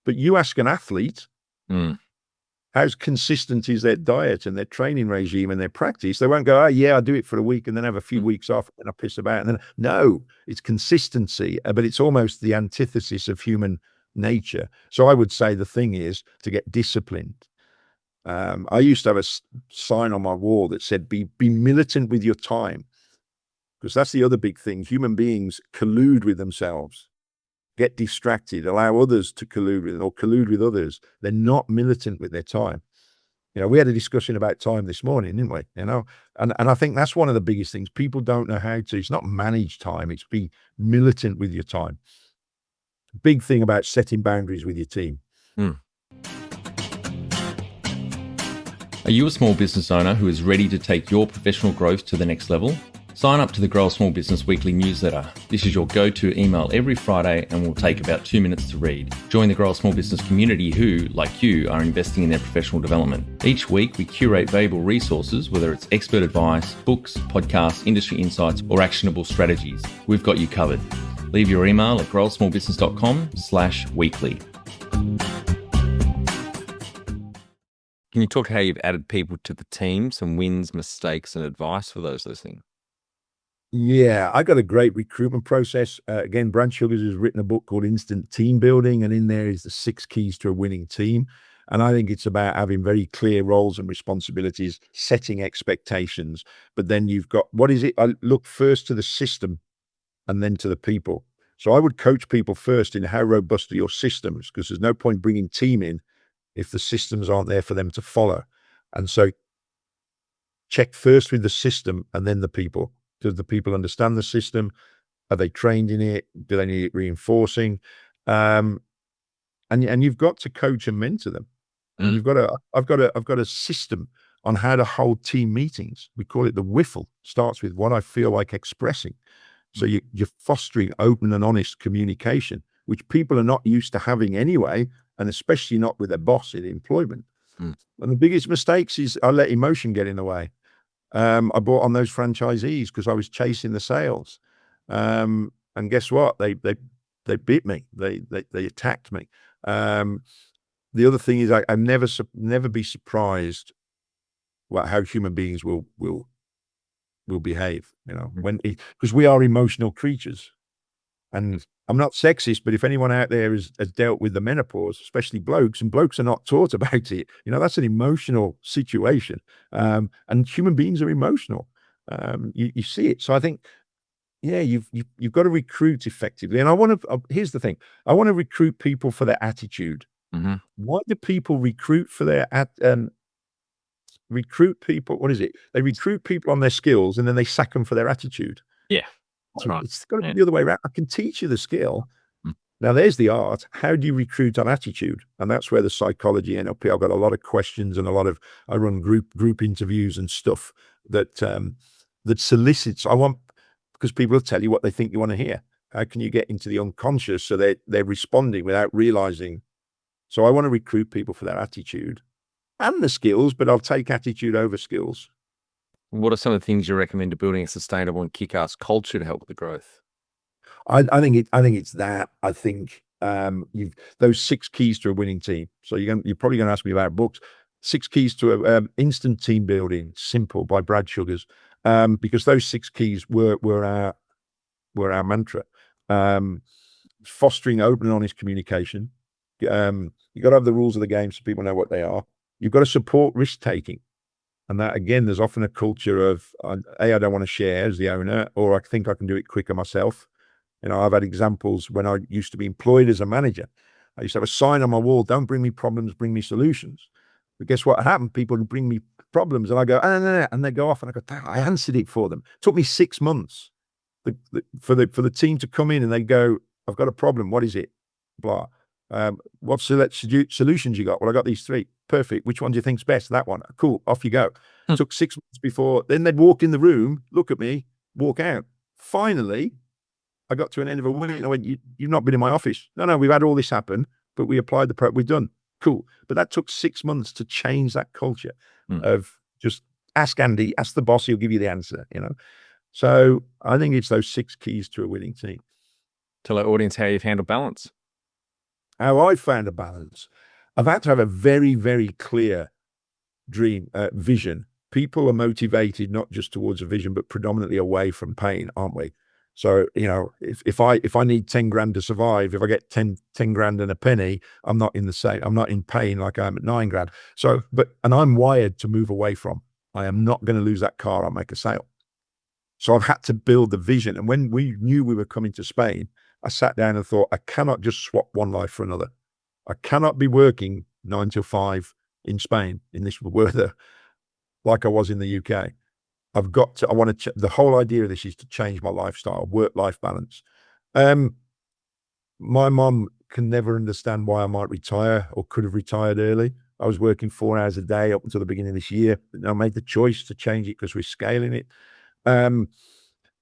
But you ask an athlete, how consistent is their diet and their training regime and their practice? They won't go, oh yeah, I'll do it for a week and then have a few weeks off and I piss about. And then no, it's consistency, but it's almost the antithesis of human nature. So I would say the thing is to get disciplined. I used to have a sign on my wall that said, be militant with your time. Because that's the other big thing. Human beings collude with themselves, get distracted, allow others to collude with others. They're not militant with their time. We had a discussion about time this morning, didn't we? And I think that's one of the biggest things. People don't know how to. It's not manage time. It's be militant with your time. Big thing about setting boundaries with your team. Are you a small business owner who is ready to take your professional growth to the next level? Sign up to the Grow a Small Business Weekly newsletter. This is your go-to email every Friday and will take about 2 minutes to read. Join the Grow a Small Business community who, like you, are investing in their professional development. Each week, we curate valuable resources, whether it's expert advice, books, podcasts, industry insights, or actionable strategies. We've got you covered. Leave your email at growasmallbusiness.com/weekly. Can you talk how you've added people to the team, some wins, mistakes, and advice for those listening? Yeah, I got a great recruitment process. Again, Brand Sugars has written a book called Instant Team Building, and in there is the 6 keys to a winning team. And I think it's about having very clear roles and responsibilities, setting expectations. But then you've got, what is it? I look first to the system and then to the people. So I would coach people first in how robust are your systems, because there's no point bringing team in if the systems aren't there for them to follow. And so check first with the system and then the people. Does the people understand the system? Are they trained in it? Do they need it reinforcing? And you've got to coach and mentor them. And Mm. I've got a system on how to hold team meetings. We call it the WIFL. Starts with what I feel like expressing. So you're fostering open and honest communication, which people are not used to having anyway, and especially not with their boss in employment. Mm. And the biggest mistakes is I let emotion get in the way. I brought on those franchisees because I was chasing the sales. And guess what? They beat me. They attacked me. The other thing is I never be surprised how human beings will behave. When because we are emotional creatures. And I'm not sexist, but if anyone out there has dealt with the menopause, especially blokes, and blokes are not taught about it, that's an emotional situation. And human beings are emotional. You see it. So I think, yeah, you've got to recruit effectively. And here's the thing. I want to recruit people for their attitude. Mm-hmm. Why do people recruit for their recruit people? What is it? They recruit people on their skills and then they sack them for their attitude. Yeah, that's right. It's got to be Yeah. the other way around. I can teach you the skill. Mm. Now, there's the art. How do you recruit on attitude? And that's where the psychology NLP. I've got a lot of questions and I run group interviews and stuff that solicits. Because people will tell you what they think you want to hear. How can you get into the unconscious so they're responding without realizing? So I want to recruit people for their attitude and the skills, but I'll take attitude over skills. What are some of the things you recommend to building a sustainable and kick-ass culture to help with the growth? I think it's that. I think you've those 6 keys to a winning team. So you're probably going to ask me about books. 6 keys to a instant team building, simple, by Brad Sugars, because those 6 keys were our mantra. Fostering open and honest communication. You got to have the rules of the game so people know what they are. You've got to support risk taking. And that, again, there's often a culture of, I don't want to share as the owner, or I think I can do it quicker myself. I've had examples when I used to be employed as a manager. I used to have a sign on my wall, don't bring me problems, bring me solutions. But guess what happened? People would bring me problems and I go, oh, no, and they go off and I go, I answered it for them. It took me 6 months for the team to come in and they go, I've got a problem. What is it? Blah. What solutions you got? Well, I got these 3. Perfect. Which one do you think's best? That one. Cool. Off you go. Took 6 months before. Then they'd walk in the room, look at me, walk out. Finally, I got to an end of a week and I went, you've not been in my office. No, we've had all this happen, but we applied the prep. We've done. Cool. But that took 6 months to change that culture of just ask Andy, ask the boss, he'll give you the answer, So I think it's those 6 keys to a winning team. Tell our audience how you've handled balance. How I found a balance. I've had to have a very, very clear vision. People are motivated not just towards a vision, but predominantly away from pain, aren't we? So, if I need 10 grand to survive, if I get 10 grand and a penny, I'm not in pain like I am at 9 grand. So, and I'm wired to move away from. I am not going to lose that car. I'll make a sale. So I've had to build the vision. And when we knew we were coming to Spain, I sat down and thought, I cannot just swap one life for another. I cannot be working 9 till 5 in Spain in this weather like I was in the UK. The whole idea of this is to change my lifestyle, work-life balance. My mom can never understand why I might retire or could have retired early. I was working 4 hours a day up until the beginning of this year. I made the choice to change it because we're scaling it. And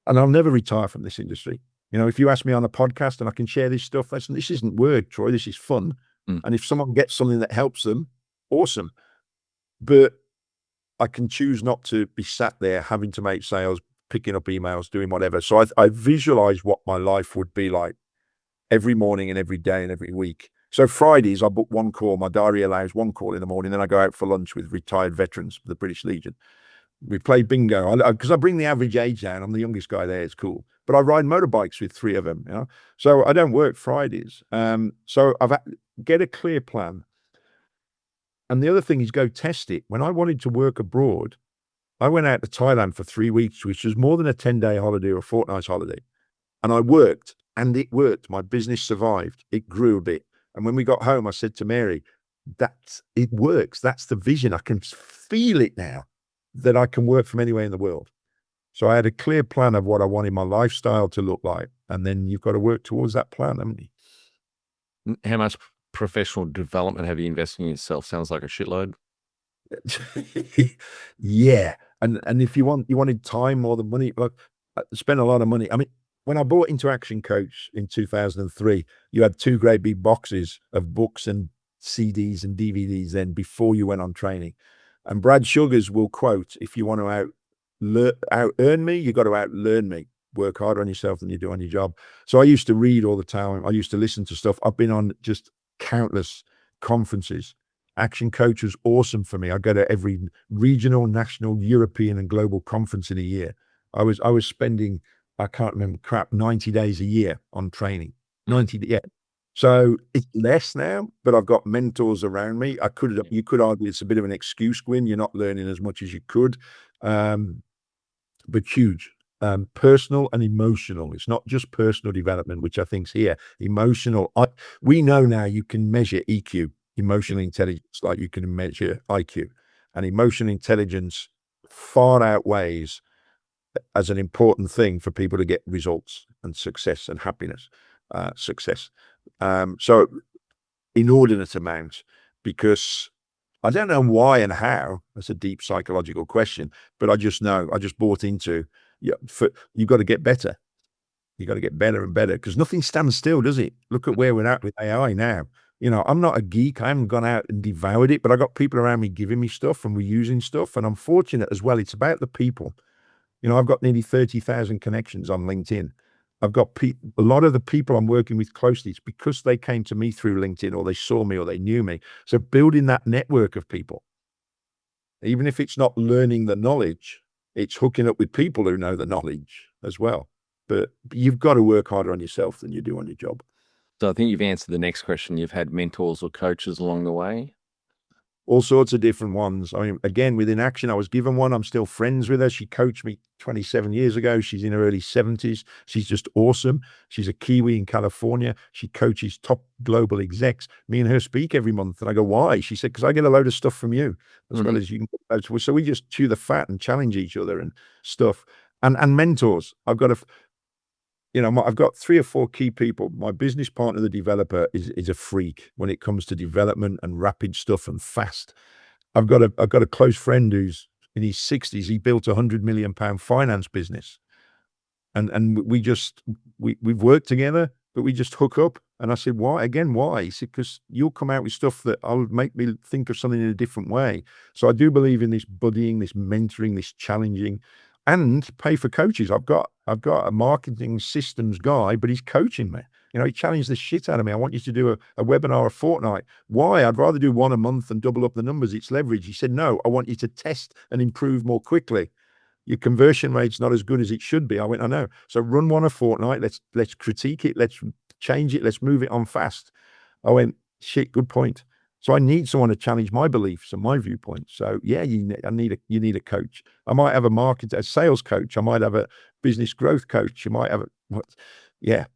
I'll never retire from this industry. If you ask me on a podcast and I can share this stuff, this isn't work, Troy. This is fun. And if someone gets something that helps them, awesome. But I can choose not to be sat there having to make sales, picking up emails, doing whatever. So I visualize what my life would be like every morning and every day and every week. So Fridays, I book one call. My diary allows one call in the morning. Then I go out for lunch with retired veterans of the British Legion. We play bingo because I bring the average age down. I'm the youngest guy there. It's cool. But I ride motorbikes with 3 of them. So I don't work Fridays. So get a clear plan. And the other thing is go test it. When I wanted to work abroad, I went out to Thailand for 3 weeks, which was more than a 10-day holiday or a fortnight's holiday. And I worked, and it worked. My business survived. It grew a bit. And when we got home, I said to Mary, it works. That's the vision. I can feel it now that I can work from anywhere in the world. So I had a clear plan of what I wanted my lifestyle to look like. And then you've got to work towards that plan, haven't you? How much professional development have you invested in yourself? Sounds like a shitload. Yeah. And if you wanted time more than money, like I spent a lot of money. I mean, when I bought into Action Coach in 2003, you had 2 great big boxes of books and CDs and DVDs then before you went on training. And Brad Sugars will quote, if you want to out earn me, you got to out learn me. Work harder on yourself than you do on your job. So I used to read all the time. I used to listen to stuff. I've been on just countless conferences. Action Coach was awesome for me. I go to every regional, national, European, and global conference in a year. I was spending, I can't remember, 90 days a year on training. 90, yeah. So it's less now, but I've got mentors around me. You could argue it's a bit of an excuse, Gwynn. You're not learning as much as you could, but huge. Personal and emotional. It's not just personal development, which I think's here. Emotional. We know now you can measure EQ, emotional intelligence, like you can measure IQ, and emotional intelligence far outweighs as an important thing for people to get results and success and happiness, success. So inordinate amounts, because I don't know why and how. That's a deep psychological question, but I just know, I just bought into, you've got to get better. You got to get better and better, because nothing stands still, does it? Look at where we're at with AI now. I'm not a geek. I haven't gone out and devoured it, but I got people around me giving me stuff and we're using stuff. And I'm fortunate as well. It's about the people. I've got nearly 30,000 connections on LinkedIn. I've got a lot of the people I'm working with closely, it's because they came to me through LinkedIn, or they saw me, or they knew me. So building that network of people, even if it's not learning the knowledge, it's hooking up with people who know the knowledge as well. But you've got to work harder on yourself than you do on your job. So I think you've answered the next question. You've had mentors or coaches along the way. All sorts of different ones. I mean, again, within Action, I was given one. I'm still friends with her. She coached me 27 years ago. She's in her early 70s. She's just awesome. She's a Kiwi in California. She coaches top global execs. Me and her speak every month. And I go, why? She said, because I get a load of stuff from you, as well as you can. So we just chew the fat and challenge each other and stuff. And mentors. I've got I've got 3 or 4 key people. My business partner, the developer, is a freak when it comes to development and rapid stuff and fast. I've got a close friend who's in his 60s. He built £100 million finance business, and we've worked together, but we just hook up. And I said, why? Again, why? He said, because you'll come out with stuff that will make me think of something in a different way. So I do believe in this buddying, this mentoring, this challenging, and pay for coaches. I've got a marketing systems guy, but he's coaching me. He challenged the shit out of me. I want you to do a webinar a fortnight. Why? I'd rather do one a month and double up the numbers. It's leverage. He said, no, I want you to test and improve more quickly. Your conversion rate's not as good as it should be. I went, I know. So run one a fortnight. Let's critique it. Let's change it. Let's move it on fast. I went, shit, good point. So I need someone to challenge my beliefs and my viewpoints. So yeah, you need a coach. I might have a sales coach. I might have a business growth coach. You might have yeah,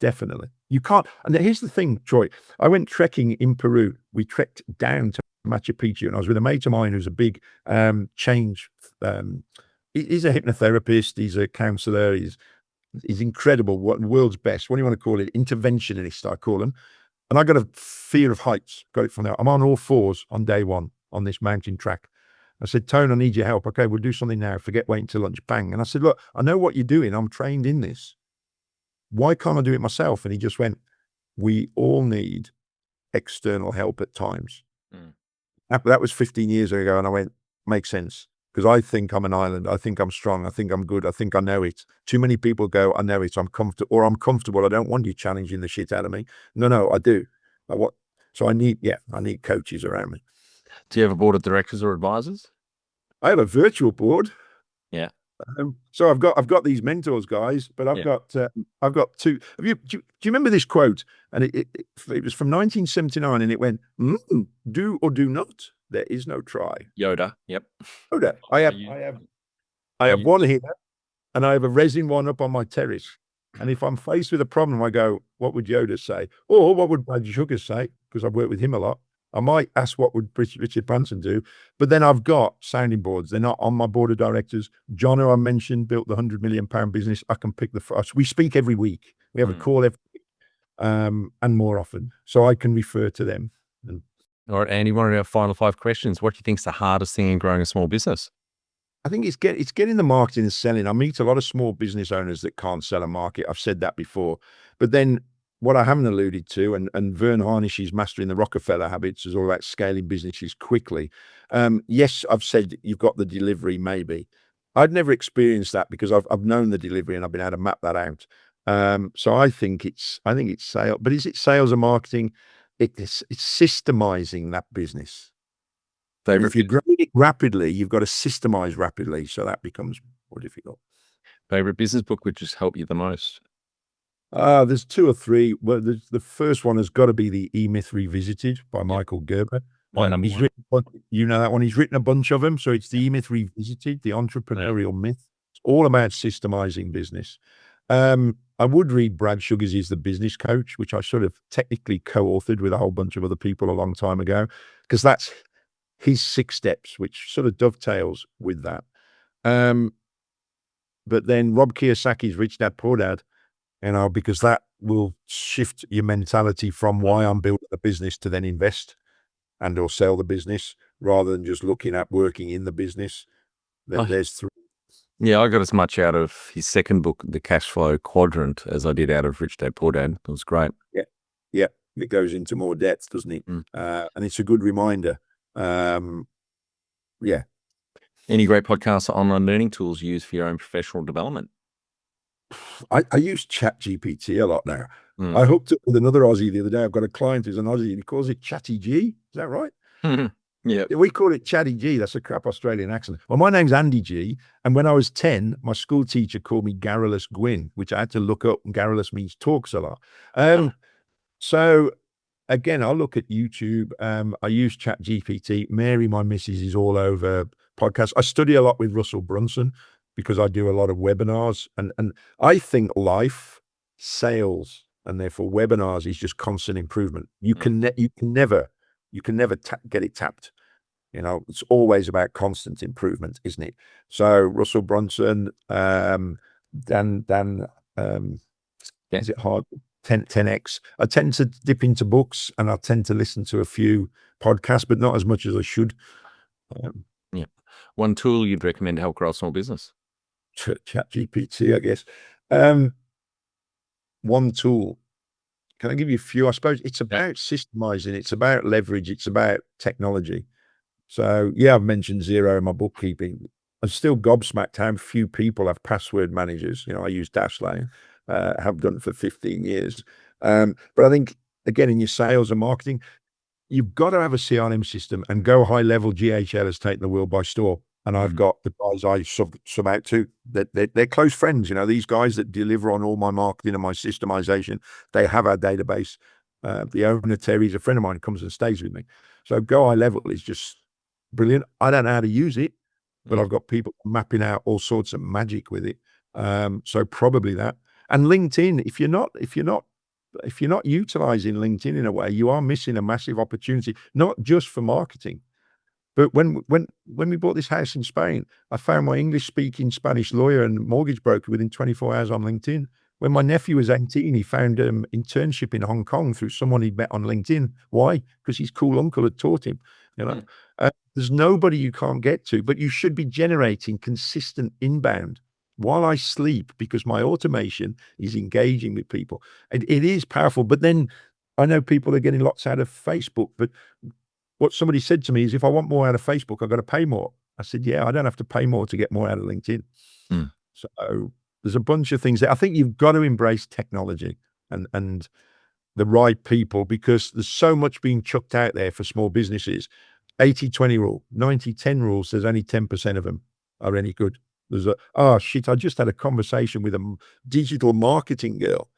definitely. You can't. And here's the thing, Troy. I went trekking in Peru. We trekked down to Machu Picchu, and I was with a mate of mine who's a big change. He's a hypnotherapist. He's a counselor. He's incredible. What world's best? What do you want to call it? Interventionist, I call him. And I got a fear of heights. Got it from there. I'm on all 4s on day 1 on this mountain track. I said, Tone, I need your help. Okay, we'll do something now. Forget waiting till lunch. Bang. And I said, look, I know what you're doing. I'm trained in this. Why can't I do it myself? And he just went, we all need external help at times. That was 15 years ago. And I went, makes sense. Because I think I'm an island. I think I'm strong. I think I'm good. I think I know it. Too many people go, I know it. I'm comfortable. I don't want you challenging the shit out of me. No, I do. So I need coaches around me. Do you have a board of directors or advisors? I have a virtual board. Yeah. So I've got these mentors, guys, but I've got 2. Do you remember this quote? And it was from 1979, and it went, do or do not. There is no try. Yoda. Yep. Okay. Are you? I Are have you? one here, and I have a resin one up on my terrace. And if I'm faced with a problem, I go, what would Yoda say? Or what would Brad Sugar say? Because I've worked with him a lot. I might ask what would Richard Branson do. But then I've got sounding boards. They're not on my board of directors. John, who I mentioned, built the £100 million business. I can pick we speak every week. We have a call every week, and more often. So I can refer to them. And All right, Andy, one of our final 5 questions. What do you think is the hardest thing in growing a small business? I think it's getting the marketing and selling. I meet a lot of small business owners that can't sell a market. I've said that before. But then what I haven't alluded to, and Vern Harnish's Mastering the Rockefeller Habits is all about scaling businesses quickly. Yes, I've said you've got the delivery, maybe. I'd never experienced that because I've known the delivery and I've been able to map that out. So I think it's sales, but is it sales and marketing? It's systemizing that business. Favorite If you're growing it rapidly, you've got to systemize rapidly. So that becomes more difficult. business book which has helped you the most? There's 2 or 3. Well, the first one has got to be the E-Myth Revisited by Michael Gerber. My number He's one. written, you know that one. He's written a bunch of them. So it's the E-Myth Revisited, the entrepreneurial myth. It's all about systemizing business. I would read Brad Sugar's is The Business Coach, which I sort of technically co-authored with a whole bunch of other people a long time ago, because that's his 6 steps, which sort of dovetails with that. But then Rob Kiyosaki's Rich Dad Poor Dad, because that will shift your mentality from why I'm building a business to then invest and or sell the business rather than just looking at working in the business. There's 3. Yeah, I got as much out of his second book, The Cash Flow Quadrant, as I did out of Rich Dad Poor Dad. It was great. Yeah. Yeah. It goes into more depth, doesn't it? And it's a good reminder. Yeah. Any great podcasts or online learning tools you use for your own professional development? I use ChatGPT a lot now. Mm. I hooked up with another Aussie the other day. I've got a client who's an Aussie and he calls it Chatty G. Is that right? Yeah. We call it Chatty G. That's a crap Australian accent. Well, my name's Andy G. And when I was 10, my school teacher called me Garrulous Gwynn, which I had to look up. And Garrulous means talks a lot. So again, I'll look at YouTube. I use ChatGPT. Mary, my missus, is all over podcasts. I study a lot with Russell Brunson because I do a lot of webinars. And I think life, sales, and therefore webinars is just constant improvement. You can never get it tapped. It's always about constant improvement, isn't it? So Russell Brunson, Dan, is it hard? 10x. I tend to dip into books and I tend to listen to a few podcasts, but not as much as I should. Yeah. One tool you'd recommend to help grow a small business? ChatGPT, I guess. One tool. Can I give you a few? I suppose it's about systemizing. It's about leverage. It's about technology. So yeah, I've mentioned Xero in my bookkeeping. I'm still gobsmacked how few people have password managers. I use Dashlane, have done for 15 years. But I think, again, in your sales and marketing, you've got to have a CRM system, and Go High Level GHL has taken the world by storm. And I've got the guys I sub out to, that they're close friends. These guys that deliver on all my marketing and my systemization, they have our database. The owner, Terry's a friend of mine, comes and stays with me. So Go High Level is just brilliant. I don't know how to use it, but I've got people mapping out all sorts of magic with it. So probably that. And LinkedIn, if you're not utilizing LinkedIn in a way, you are missing a massive opportunity, not just for marketing. But when we bought this house in Spain, I found my English-speaking Spanish lawyer and mortgage broker within 24 hours on LinkedIn. When my nephew was 18, he found an internship in Hong Kong through someone he'd met on LinkedIn. Why? Because his cool uncle had taught him. There's nobody you can't get to, but you should be generating consistent inbound while I sleep, because my automation is engaging with people. And it is powerful. But then I know people are getting lots out of Facebook, but what somebody said to me is, if I want more out of Facebook, I've got to pay more. I said, yeah, I don't have to pay more to get more out of LinkedIn. So there's a bunch of things that I think you've got to embrace technology and the right people, because there's so much being chucked out there for small businesses. 80-20 rule, 90-10 rule says only 10% of them are any good. There's I just had a conversation with a digital marketing girl.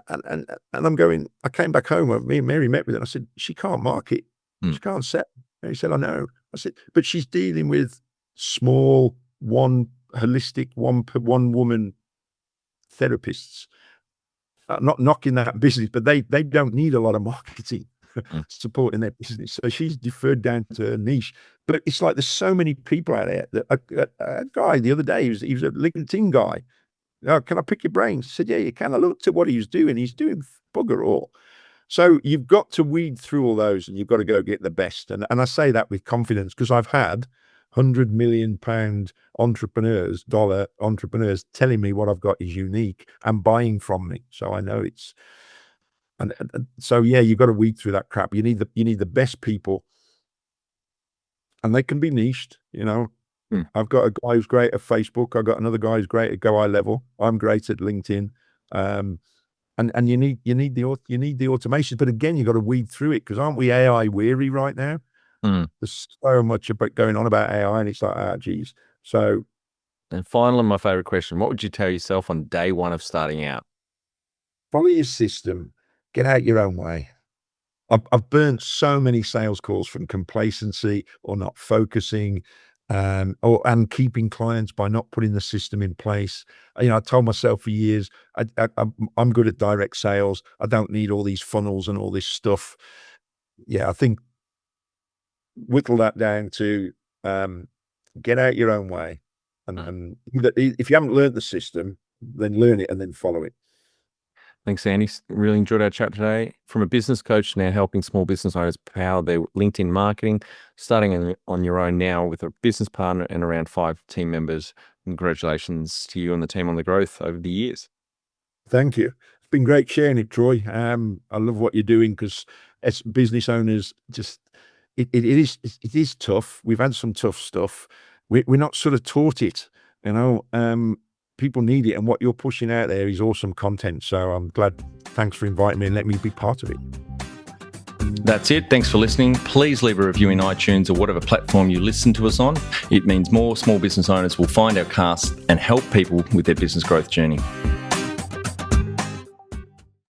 And I'm going, I came back home, me and Mary met with her, and I said, she can't market. Mm. She can't sell. And he said, I know. I said, but she's dealing with small, one holistic, one woman therapists. Not knocking that business, but they don't need a lot of marketing support in their business. So she's deferred down to her niche. But it's like there's so many people out there. That a guy the other day, he was a LinkedIn guy. Oh, can I pick your brains? I said, yeah, you can. I looked at what he was doing. He's doing bugger all. So you've got to weed through all those, and you've got to go get the best. And I say that with confidence because I've had £100 million dollar entrepreneurs telling me what I've got is unique and buying from me. So I know it's, and so yeah, you've got to weed through that crap. You need the best people, and they can be niched. I've got a guy who's great at Facebook. I've got another guy who's great at Go Eye Level. I'm great at LinkedIn. And you need the automation, but again, you've got to weed through it because aren't we AI weary right now? There's so much about going on about AI, and it's like, geez. So, and finally, my favorite question: what would you tell yourself on day one of starting out? follow your system, get out your own way. I've burnt so many sales calls from complacency or not focusing, and keeping clients by not putting the system in place. I told myself for years, I'm good at direct sales. I don't need all these funnels and all this stuff. Yeah, I think whittle that down to get out your own way, and if you haven't learned the system, then learn it and then follow it. Thanks, Andy. Really enjoyed our chat today. From a business coach now helping small business owners power their LinkedIn marketing, starting on your own now with a business partner and around 5 team members. Congratulations to you and the team on the growth over the years. Thank you. It's been great sharing it, Troy. I love what you're doing because as business owners, just it is tough. We've had some tough stuff. We're not sort of taught it, people need it, and what you're pushing out there is awesome content. So I'm glad. Thanks for inviting me and letting me be part of it. That's it. Thanks for listening. Please leave a review in iTunes or whatever platform you listen to us on. It means more small business owners will find our cast and help people with their business growth journey.